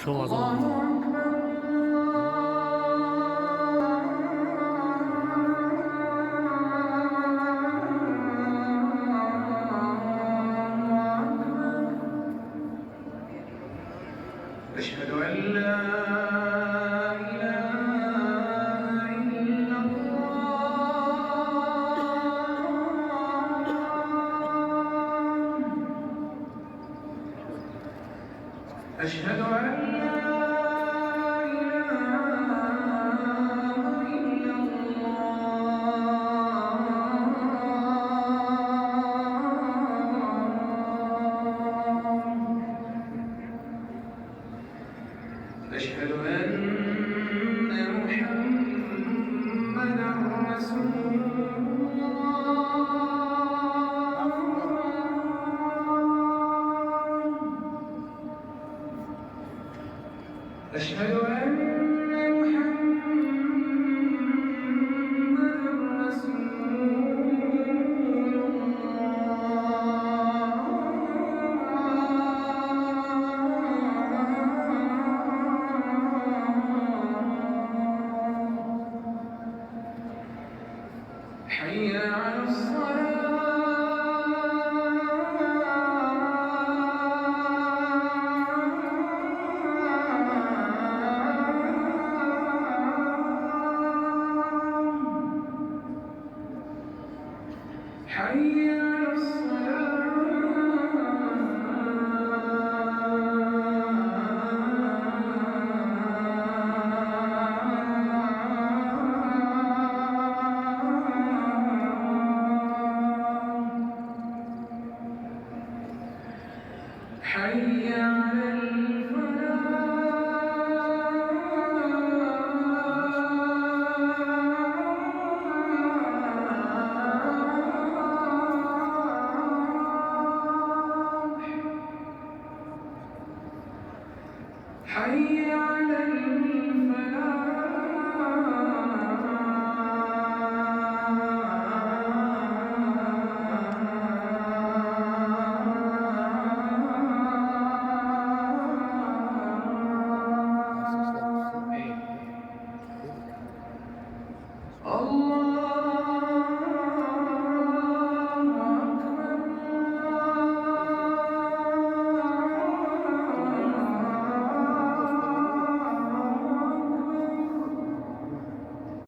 说话这么慢。الله أكبر. أشهد أن لا إله إلا الله. أشهد أن لا إله إلا الله. أشهد أن محمدا رسول الله. أشهد أن محمدا رسول الله. حي على الصلاة. حي على الصلاة. حي على الفلاح. حي على